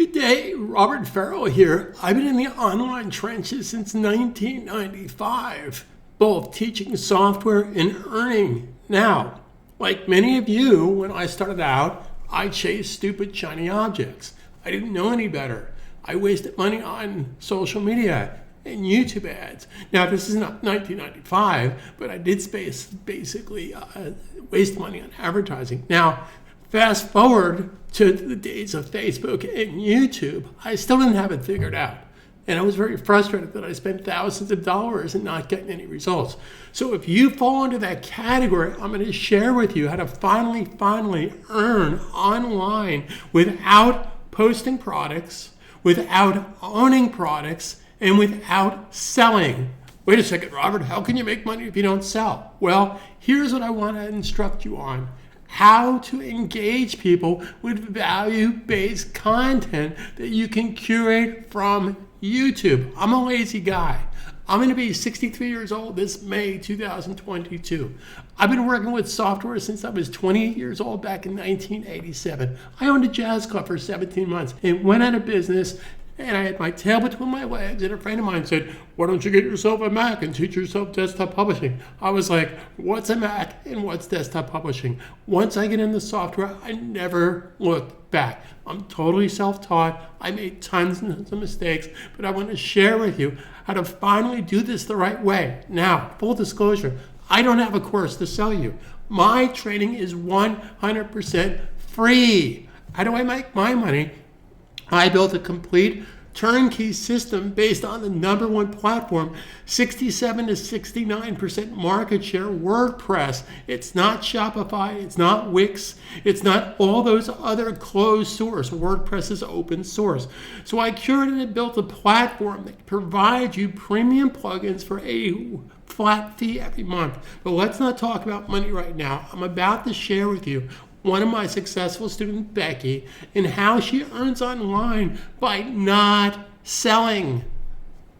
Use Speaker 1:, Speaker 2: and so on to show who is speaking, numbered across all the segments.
Speaker 1: Good day, Robert Farrell here. I've been in the online trenches since 1995, both teaching software and earning. Now, like many of you, when I started out, I chased stupid shiny objects. I didn't know any better. I wasted money on social media and YouTube ads. Now, this is not 1995, but I did basically waste money on advertising. Now, fast forward to the days of Facebook and YouTube, I still didn't have it figured out. And I was very frustrated that I spent thousands of dollars and not getting any results. So if you fall into that category, I'm going to share with you how to finally earn online without posting products, without owning products, and without selling. Wait a second, Robert, how can you make money if you don't sell? Well, here's what I want to instruct you on. How to engage people with value-based content that you can curate from YouTube. I'm a lazy guy. I'm going to be 63 years old this May 2022. I've been working with software since I was 28 years old back in 1987. I owned a jazz club for 17 months. It went out of business, and I had my tail between my legs, and a friend of mine said, why don't you get yourself a Mac and teach yourself desktop publishing? I was like, what's a Mac and what's desktop publishing? Once I get into software, I never looked back. I'm totally self-taught. I made tons of mistakes, but I want to share with you how to finally do this the right way. Now, full disclosure, I don't have a course to sell you. My training is 100% free. How do I make my money? I built a complete turnkey system based on the number one platform, 67 to 69% market share, WordPress. It's not Shopify, it's not Wix, it's not all those other closed source. WordPress is open source. So I curated and built a platform that provides you premium plugins for a flat fee every month. But let's not talk about money right now. I'm about to share with you one of my successful students, Becky, and how she earns online by not selling.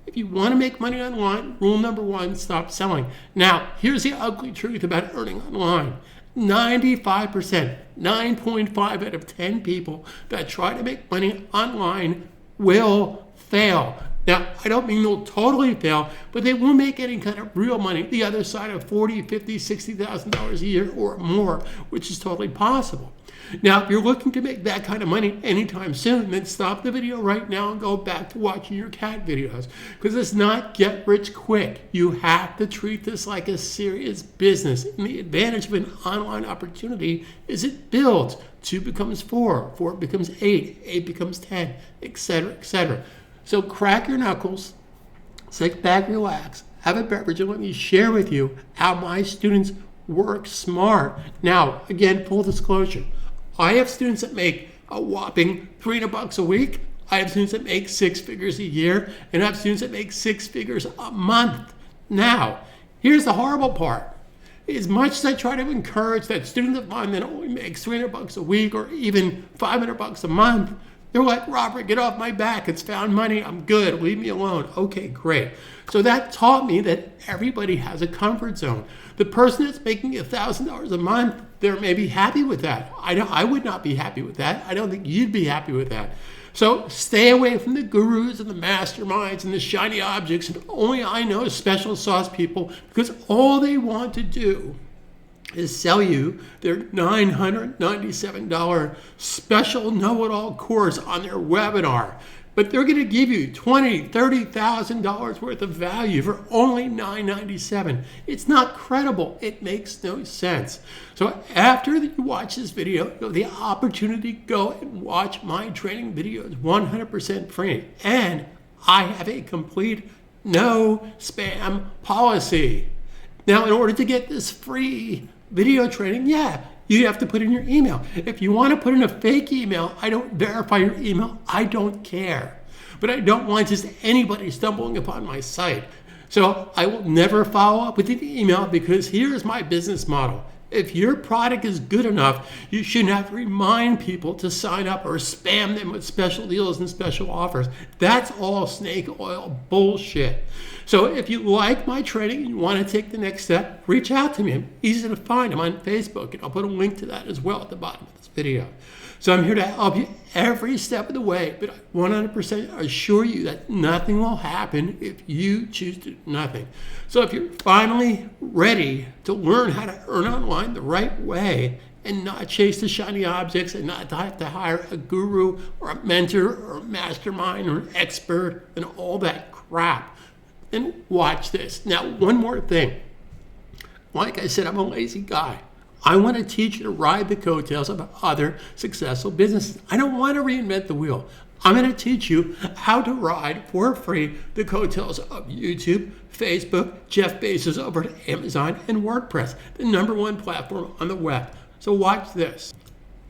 Speaker 1: If you want to make money online, rule number one, stop selling. Now, here's the ugly truth about earning online. 95%, 9.5 out of 10 people that try to make money online will fail. Now, I don't mean they'll totally fail, but they won't make any kind of real money the other side of $40,000, $50,000, $60,000 a year or more, which is totally possible. Now, if you're looking to make that kind of money anytime soon, then stop the video right now and go back to watching your cat videos, because it's not get rich quick. You have to treat this like a serious business. And the advantage of an online opportunity is it builds. 2 becomes 4, 4 becomes 8, 8 becomes 10, etc., etc. So crack your knuckles, sit back, relax, have a beverage, and let me share with you how my students work smart. Now, again, full disclosure, I have students that make a whopping $300 a week. I have students that make 6 figures a year, and I have students that make 6 figures a month. Now, here's the horrible part. As much as I try to encourage that student of mine that only makes $300 a week or even $500 a month, they're like, Robert, get off my back. It's found money. I'm good. Leave me alone. Okay, great. So that taught me that everybody has a comfort zone. The person that's making $1,000 a month, they're maybe happy with that. I would not be happy with that. I don't think you'd be happy with that. So stay away from the gurus and the masterminds and the shiny objects. And only I know special sauce people, because all they want to do is sell you their $997 special know-it-all course on their webinar. But they're going to give you $20,000, $30,000 worth of value for only $997. It's not credible. It makes no sense. So after you watch this video, you have the opportunity to go and watch my training videos 100% free. And I have a complete no spam policy. Now, in order to get this free video training, you have to put in your email. If you want to put in a fake email, I don't verify your email. I don't care. But I don't want just anybody stumbling upon my site. So I will never follow up with an email, because here's my business model. If your product is good enough, you shouldn't have to remind people to sign up or spam them with special deals and special offers. That's all snake oil bullshit. So if you like my training and you want to take the next step, reach out to me. I'm easy to find. I'm on Facebook, and I'll put a link to that as well at the bottom of this video. So I'm here to help you every step of the way, but I 100% assure you that nothing will happen if you choose to do nothing. So if you're finally ready to learn how to earn online the right way and not chase the shiny objects and not have to hire a guru or a mentor or a mastermind or an expert and all that crap, then watch this. Now, one more thing. Like I said, I'm a lazy guy. I want to teach you to ride the coattails of other successful businesses. I don't want to reinvent the wheel. I'm going to teach you how to ride for free the coattails of YouTube, Facebook, Jeff Bezos over at Amazon, and WordPress, the #1 platform on the web. So watch this.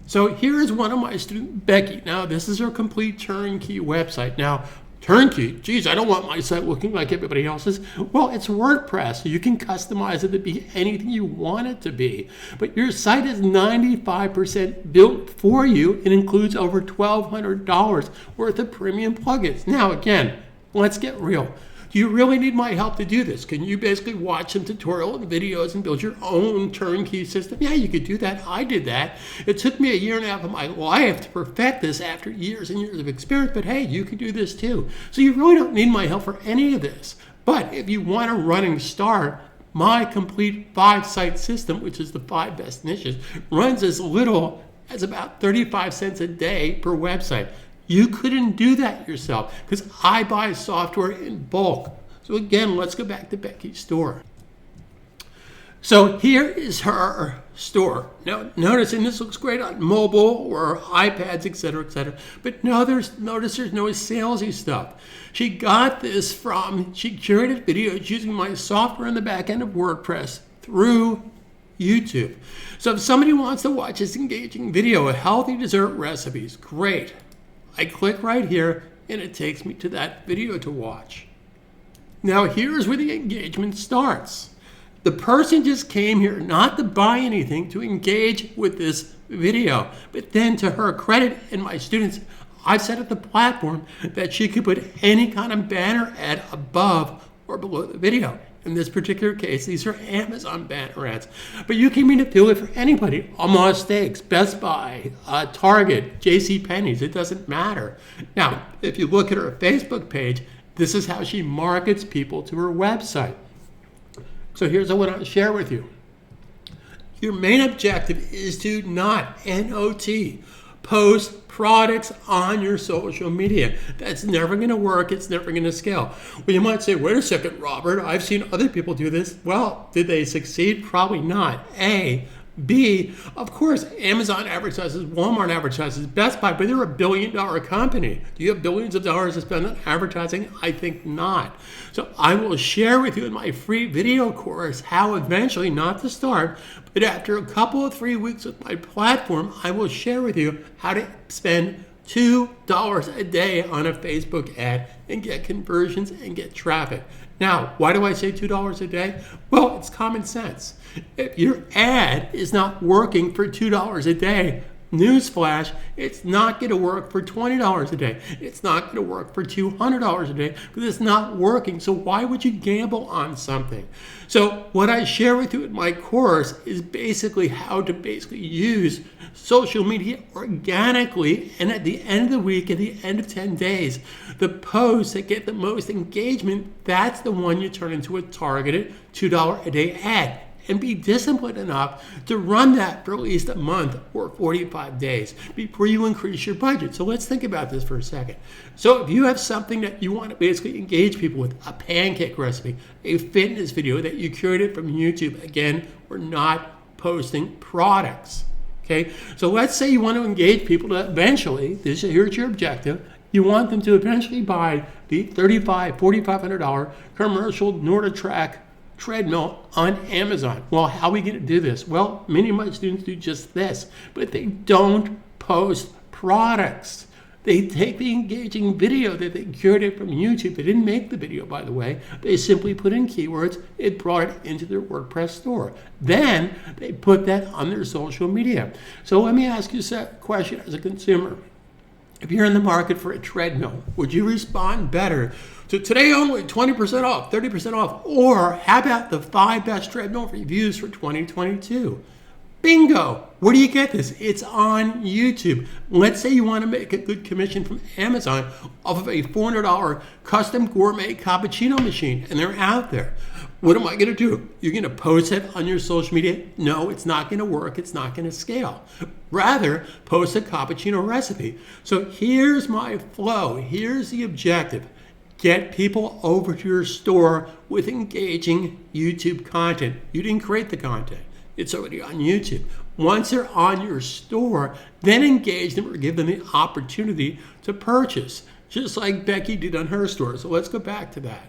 Speaker 1: So here is one of my students, Becky. Now, this is her complete turnkey website. Now, turnkey, geez, I don't want my site looking like everybody else's. Well, it's WordPress, so you can customize it to be anything you want it to be. But your site is 95% built for you. It includes over $1,200 worth of premium plugins. Now, again, let's get real. Do you really need my help to do this? Can you basically watch some tutorial and videos and build your own turnkey system? Yeah, you could do that. I did that. It took me 1.5 years of my life to perfect this after years and years of experience, but hey, you can do this too. So you really don't need my help for any of this. But if you want a running start, my complete 5-site system, which is the 5 best niches, runs as little as about 35 cents a day per website. You couldn't do that yourself because I buy software in bulk. So again, let's go back to Becky's store. So here is her store. Now notice, and this looks great on mobile or iPads, etc., etc. But notice there's no salesy stuff. She got this she curated videos using my software in the back end of WordPress through YouTube. So if somebody wants to watch this engaging video of healthy dessert recipes, great. I click right here and it takes me to that video to watch. Now here's where the engagement starts. The person just came here not to buy anything, to engage with this video. But then to her credit and my students, I've set up the platform that she could put any kind of banner ad above or below the video. In this particular case, these are Amazon banner ads. But you can do it for anybody. Omaha Steaks, Best Buy, Target, JCPenney's, it doesn't matter. Now, if you look at her Facebook page, this is how she markets people to her website. So here's what I want to share with you. Your main objective is to not, N-O-T, post products on your social media. That's never going to work. It's never going to scale. Well, you might say, wait a second, Robert, I've seen other people do this. Well, did they succeed? Probably not. A. B, of course, Amazon advertises, Walmart advertises, Best Buy, but they're a $1 billion company. Do you have billions of dollars to spend on advertising? I think not. So I will share with you in my free video course how eventually, not to start, but after a couple of 3 weeks with my platform, I will share with you how to spend $2 a day on a Facebook ad and get conversions and get traffic. Now, why do I say $2 a day? Well, it's common sense. If your ad is not working for $2 a day, newsflash, it's not going to work for $20 a day. It's not going to work for $200 a day because it's not working. So why would you gamble on something? So what I share with you in my course is basically how to use social media organically, and at the end of the week, at the end of 10 days, the posts that get the most engagement, that's the one you turn into a targeted $2 a day ad. And be disciplined enough to run that for at least a month or 45 days before you increase your budget. So let's think about this for a second. So if you have something that you want to basically engage people with, a pancake recipe, a fitness video that you curated from YouTube, again, we're not posting products. Okay, so let's say you want to engage people to eventually, here's your objective, you want them to eventually buy the $3,500, $4,500 commercial NordicTrack treadmill on Amazon. Well, how are we going to do this? Well, many of my students do just this, but they don't post products. They take the engaging video that they curated from YouTube. They didn't make the video, by the way. They simply put in keywords. It brought it into their WordPress store. Then they put that on their social media. So let me ask you a question as a consumer. If you're in the market for a treadmill, would you respond better to today only 20% off, 30% off, or how about the 5 best treadmill reviews for 2022? Bingo! Where do you get this? It's on YouTube. Let's say you want to make a good commission from Amazon off of a $400 custom gourmet cappuccino machine, and they're out there. What am I going to do? You're going to post it on your social media? No, it's not going to work. It's not going to scale. Rather, post a cappuccino recipe. So here's my flow. Here's the objective. Get people over to your store with engaging YouTube content. You didn't create the content. It's already on YouTube. Once they're on your store, then engage them or give them the opportunity to purchase, just like Becky did on her store. So let's go back to that.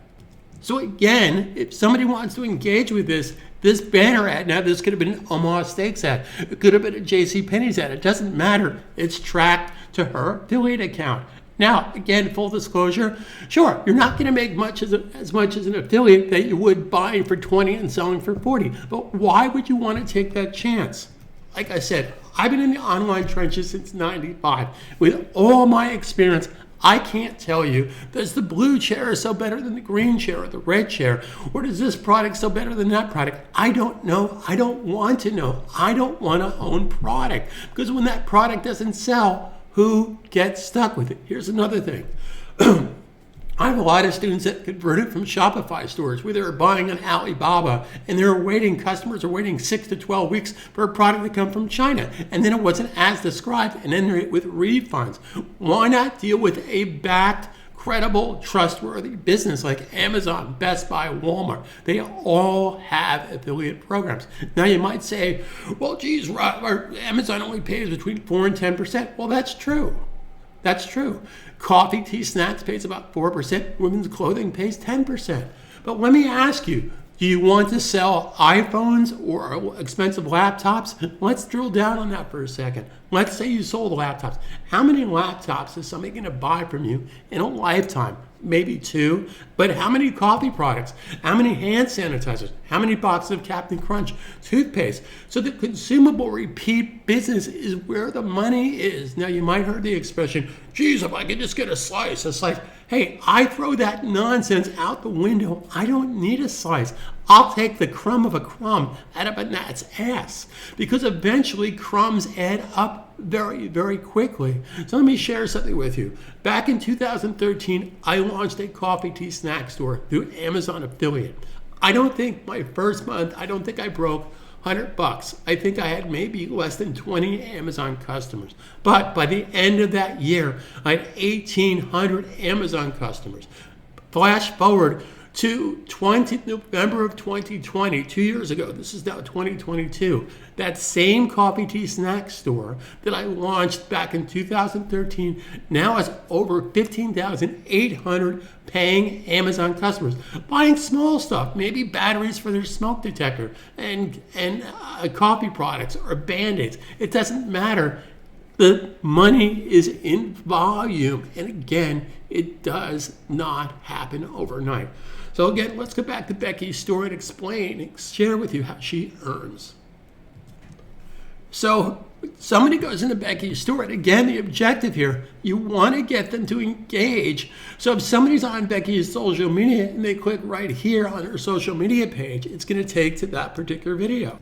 Speaker 1: So again, if somebody wants to engage with this banner ad, now this could have been an Omaha Steaks ad. It could have been a JCPenney's ad. It doesn't matter. It's tracked to her affiliate account. Now, again, full disclosure, sure, you're not going to make as much as an affiliate that you would buying for 20 and selling for 40. But why would you want to take that chance? Like I said, I've been in the online trenches since '95. With all my experience, I can't tell you, does the blue chair sell better than the green chair or the red chair? Or does this product sell better than that product? I don't know. I don't want to know. I don't want to own product. Because when that product doesn't sell, who gets stuck with it? Here's another thing. I have a lot of students that converted from Shopify stores where they were buying on Alibaba and customers are waiting 6 to 12 weeks for a product to come from China. And then it wasn't as described and then they're with refunds. Why not deal with a backed, credible, trustworthy business like Amazon, Best Buy, Walmart? They all have affiliate programs. Now you might say, well, geez, Amazon only pays between 4 and 10%. Well, that's true. That's true. Coffee, tea, snacks pays about 4%. Women's clothing pays 10%. But let me ask you, do you want to sell iPhones or expensive laptops? Let's drill down on that for a second. Let's say you sold laptops. How many laptops is somebody going to buy from you in a lifetime? Maybe 2. But how many coffee products? How many hand sanitizers? How many boxes of Captain Crunch toothpaste? So the consumable repeat business is where the money is. Now you might have heard the expression, geez, if I could just get a slice. It's like, hey, I throw that nonsense out the window. I don't need a slice. I'll take the crumb of a crumb out of a gnat's ass, because eventually crumbs add up very, very quickly. So let me share something with you. Back in 2013, I launched a coffee tea snack store through Amazon affiliate. I don't think my first month, I broke $100. I think I had maybe less than 20 Amazon customers. But by the end of that year, I had 1,800 Amazon customers. Flash forward to November of 2020, 2 years ago. This is now 2022. That same coffee tea snack store that I launched back in 2013 now has over 15,800 paying Amazon customers buying small stuff, maybe batteries for their smoke detector and coffee products or Band-Aids. It doesn't matter. The money is in volume. And again, it does not happen overnight. So again, let's go back to Becky's story and share with you how she earns. So somebody goes into Becky's store, and again, the objective here, you want to get them to engage. So if somebody's on Becky's social media and they click right here on her social media page, it's going to take to that particular video.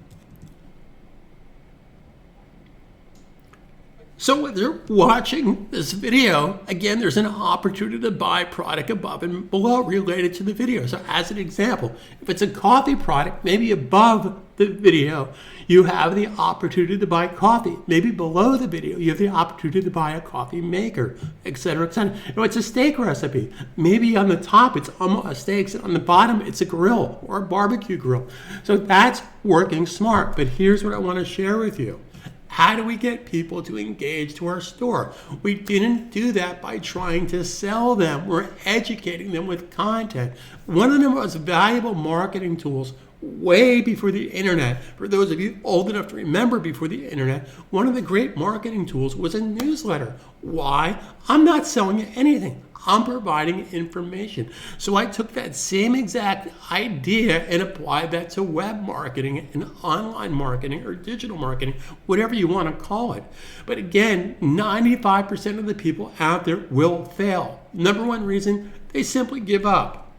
Speaker 1: So when they're watching this video, again, there's an opportunity to buy product above and below related to the video. So as an example, if it's a coffee product, maybe above the video, you have the opportunity to buy coffee. Maybe below the video, you have the opportunity to buy a coffee maker, et cetera, et cetera. If it's a steak recipe, maybe on the top, it's Omaha Steaks, and on the bottom, it's a grill or a barbecue grill. So that's working smart. But here's what I want to share with you. How do we get people to engage to our store? We didn't do that by trying to sell them. We're educating them with content. One of the most valuable marketing tools way before the internet, for those of you old enough to remember before the internet, one of the great marketing tools was a newsletter. Why? I'm not selling you anything. I'm providing information. So I took that same exact idea and applied that to web marketing and online marketing or digital marketing, whatever you want to call it. But again, 95% of the people out there will fail. Number one reason, they simply give up.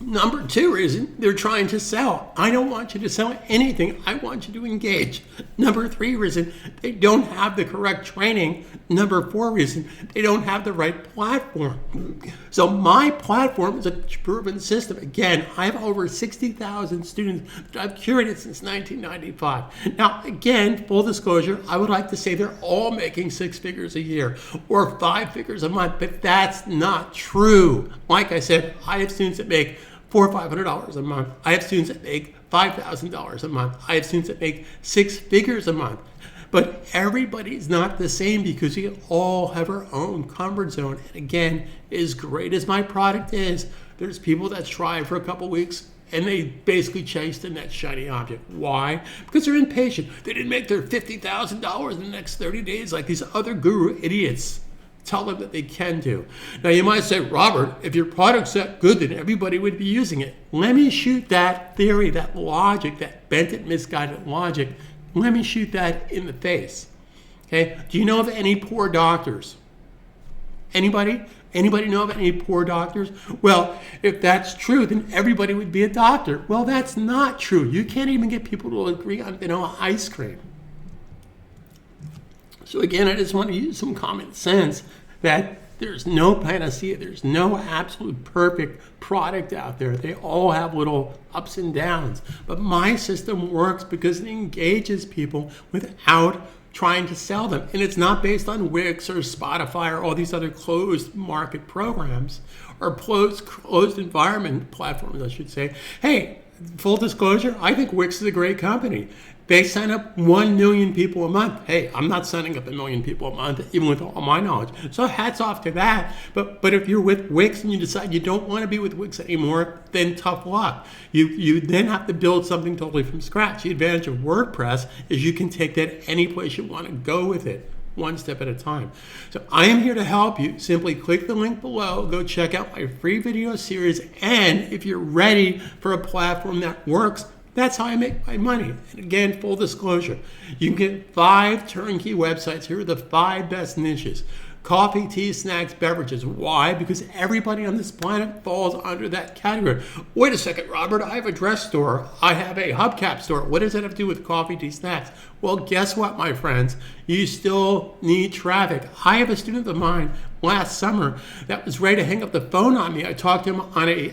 Speaker 1: Number two reason, they're trying to sell. I don't want you to sell anything. I want you to engage. Number three reason, they don't have the correct training. Number four reason, they don't have the right platform. So my platform is a proven system. Again, I have over 60,000 students that I've curated since 1995. Now, again, full disclosure, I would like to say they're all making 6 figures a year or 5 figures a month, but that's not true. Like I said, I have students that make $400 or $500 a month. I have students that make $5,000 a month. I have students that make 6 figures a month. But everybody's not the same because we all have our own comfort zone. And again, as great as my product is, there's people that try for a couple weeks and they basically chase the next shiny object. Why? Because they're impatient. They didn't make their $50,000 in the next 30 days like these other guru idiots tell them that they can do. Now you might say, Robert, if your product's that good, then everybody would be using it. Let me shoot that theory, that logic, that bent and misguided logic. Let me shoot that in the face. Okay? Do you know of any poor doctors? Anybody? Anybody know of any poor doctors? Well, if that's true, then everybody would be a doctor. Well, that's not true. You can't even get people to agree on vanilla ice cream. So again, I just want to use some common sense that there's no panacea. There's no absolute perfect product out there. They all have little ups and downs. But my system works because it engages people without trying to sell them. And it's not based on Wix or Spotify or all these other closed market programs or closed environment platforms, I should say. Hey, full disclosure, I think Wix is a great company. They sign up 1 million people a month. Hey, I'm not signing up 1 million people a month, even with all my knowledge. So hats off to that. But if you're with Wix and you decide you don't want to be with Wix anymore, then tough luck. You then have to build something totally from scratch. The advantage of WordPress is you can take that any place you want to go with it, one step at a time. So I am here to help you. Simply click the link below, go check out my free video series, and if you're ready for a platform that works, that's how I make my money. And again, full disclosure, you can get 5 turnkey websites. Here are the 5 best niches. Coffee, tea, snacks, beverages. Why? Because everybody on this planet falls under that category. Wait a second, Robert, I have a dress store. I have a hubcap store. What does that have to do with coffee, tea, snacks? Well, guess what, my friends? You still need traffic. I have a student of mine last summer that was ready to hang up the phone on me. I talked to him on a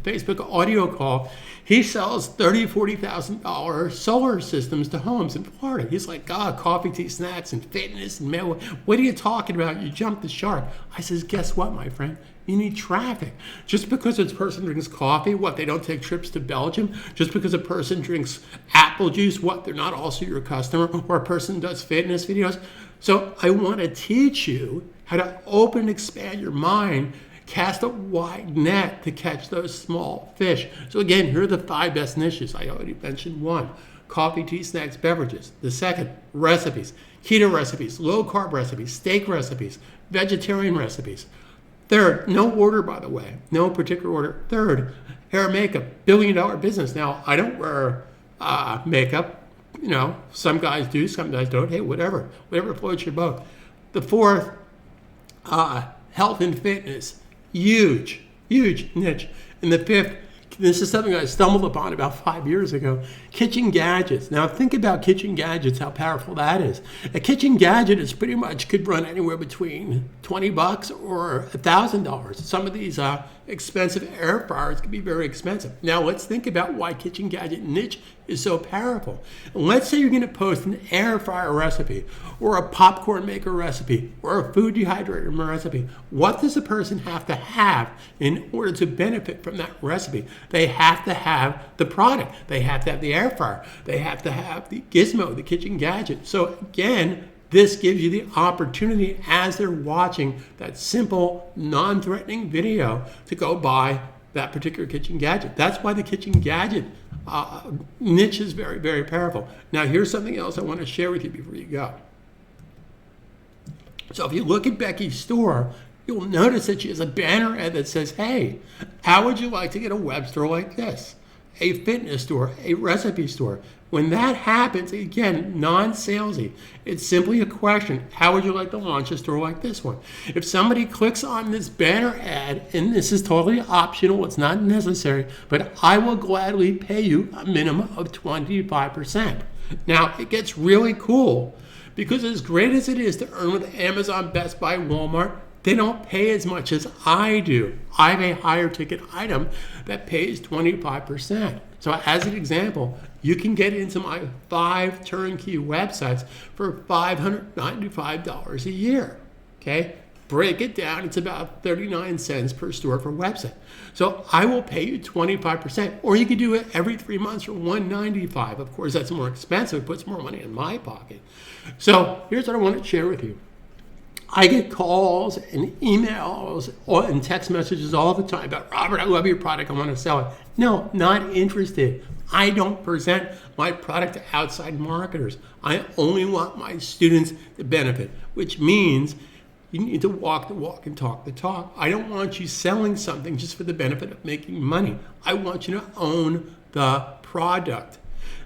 Speaker 1: Facebook audio call. He sells $30,000, $40,000 solar systems to homes in Florida. He's like, God, coffee, tea, snacks, and fitness, and mail. What are you talking about? You jumped the shark. I says, guess what, my friend? You need traffic. Just because a person drinks coffee, what, they don't take trips to Belgium? Just because a person drinks apple juice, what, they're not also your customer? Or a person does fitness videos? So I want to teach you how to open and expand your mind, cast a wide net to catch those small fish. So again, here are the 5 best niches. I already mentioned 1, coffee, tea, snacks, beverages. The second, recipes, keto recipes, low carb recipes, steak recipes, vegetarian recipes. Third, no order, by the way, no particular order. Third, hair and makeup, billion-dollar business. Now, I don't wear makeup. You know, some guys do, some guys don't. Hey, whatever floats your boat. The fourth, health and fitness. Huge niche. And the fifth, this is something I stumbled upon about 5 years ago, kitchen gadgets. Now think about kitchen gadgets, how powerful that is. A kitchen gadget is pretty much could run anywhere between $20 or $1,000. Some of these expensive air fryers can be very expensive. Now let's think about why kitchen gadget niche is so powerful. Let's say you're going to post an air fryer recipe or a popcorn maker recipe or a food dehydrator recipe. What does a person have to have in order to benefit from that recipe? They have to have the product. They have to have the air fryer. They have to have the gizmo, the kitchen gadget. So again, this gives you the opportunity as they're watching that simple, non-threatening video to go buy that particular kitchen gadget. That's why the kitchen gadget niche is very, very powerful. Now, here's something else I want to share with you before you go. So if you look at Becky's store, you'll notice that she has a banner ad that says, hey, how would you like to get a web store like this? a fitness store, a recipe store. When that happens, again, non-salesy, it's simply a question, how would you like to launch a store like this one? If somebody clicks on this banner ad, and this is totally optional, it's not necessary, but I will gladly pay you a minimum of 25%. Now, it gets really cool, because as great as it is to earn with Amazon, Best Buy, Walmart, they don't pay as much as I do. I have a higher ticket item that pays 25%. So as an example, you can get into my 5 turnkey websites for $595 a year. Okay? Break it down, it's about 39 cents per store per website. So I will pay you 25%, or you can do it every 3 months for $195. Of course, that's more expensive, it puts more money in my pocket. So here's what I want to share with you. I get calls and emails and text messages all the time about, Robert, I love your product, I want to sell it. No, not interested. I don't present my product to outside marketers. I only want my students to benefit, which means you need to walk the walk and talk the talk. I don't want you selling something just for the benefit of making money. I want you to own the product.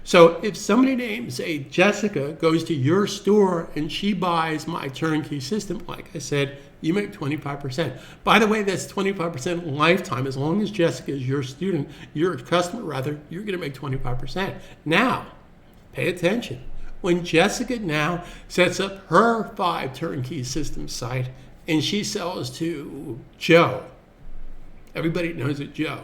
Speaker 1: So if somebody named, say, Jessica goes to your store and she buys my turnkey system, like I said, you make 25%. By the way, that's 25% lifetime. As long as Jessica is your student, your customer rather, you're going to make 25%. Now, pay attention. When Jessica now sets up her 5 turnkey system site and she sells to Joe, everybody knows it, Joe.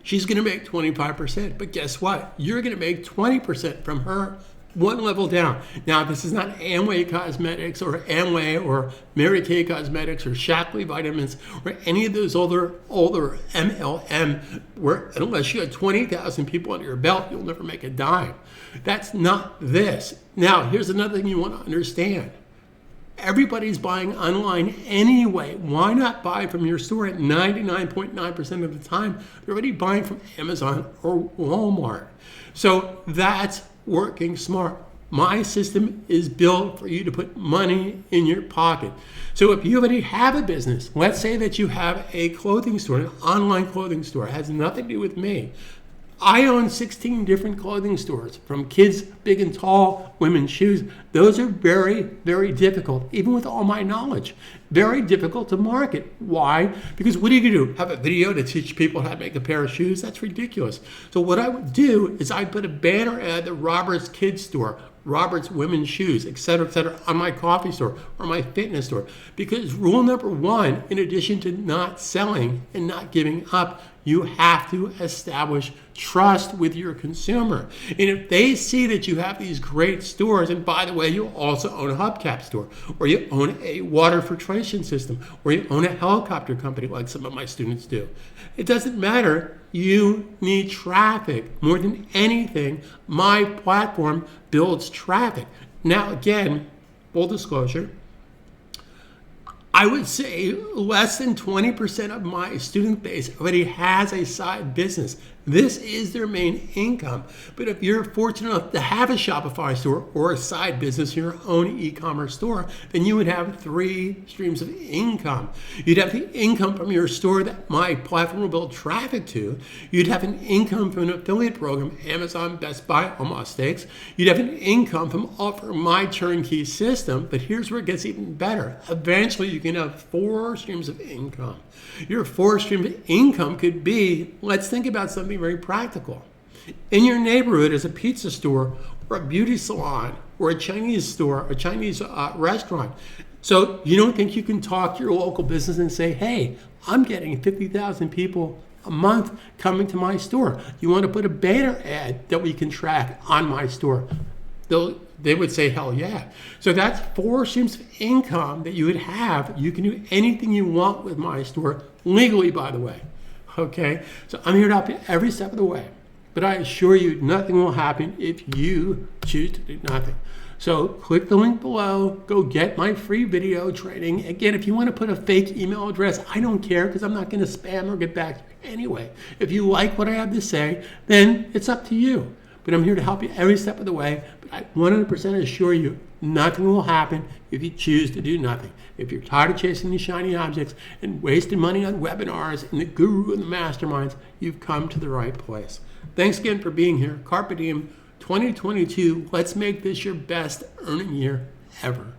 Speaker 1: She's going to make 25%, but guess what? You're going to make 20% from her one level down. Now, this is not Amway Cosmetics or Amway or Mary Kay Cosmetics or Shackley Vitamins or any of those older MLM where unless you had 20,000 people under your belt, you'll never make a dime. That's not this. Now, here's another thing you want to understand. Everybody's buying online anyway. Why not buy from your store at 99.9% of the time? They're already buying from Amazon or Walmart. So that's working smart. My system is built for you to put money in your pocket. So if you already have a business, let's say that you have a clothing store, an online clothing store, it has nothing to do with me. I own 16 different clothing stores, from kids, big and tall, women's shoes. Those are very, very difficult, even with all my knowledge. Very difficult to market. Why? Because what are you going to do? Have a video to teach people how to make a pair of shoes? That's ridiculous. So what I would do is I'd put a banner at the Robert's Kids Store, Robert's Women's Shoes, et cetera, on my coffee store or my fitness store. Because rule number 1, in addition to not selling and not giving up, you have to establish trust with your consumer. And if they see that you have these great stores, and by the way, you also own a hubcap store, or you own a water filtration system, or you own a helicopter company like some of my students do. It doesn't matter. You need traffic. More than anything, my platform builds traffic. Now, again, full disclosure, I would say less than 20% of my student base already has a side business. This is their main income. But if you're fortunate enough to have a Shopify store or a side business, your own e-commerce store, then you would have 3 streams of income. You'd have the income from your store that my platform will build traffic to. You'd have an income from an affiliate program, Amazon, Best Buy, Omaha Steaks. You'd have an income from offering my turnkey system. But here's where it gets even better. Eventually, you can have 4 streams of income. Your 4 streams of income could be, let's think about something very practical. In your neighborhood is a pizza store or a beauty salon or a Chinese store, a Chinese restaurant. So you don't think you can talk to your local business and say, hey, I'm getting 50,000 people a month coming to my store. You want to put a banner ad that we can track on my store? They would say, hell yeah. So that's 4 streams of income that you would have. You can do anything you want with my store, legally, by the way. Okay? So I'm here to help you every step of the way. But I assure you, nothing will happen if you choose to do nothing. So click the link below. Go get my free video training. Again, if you want to put a fake email address, I don't care, because I'm not going to spam or get back to you anyway. If you like what I have to say, then it's up to you. but I'm here to help you every step of the way. But I 100% assure you, nothing will happen if you choose to do nothing. If you're tired of chasing these shiny objects and wasting money on webinars and the guru and the masterminds, you've come to the right place. Thanks again for being here. Carpe Diem 2022. Let's make this your best earning year ever.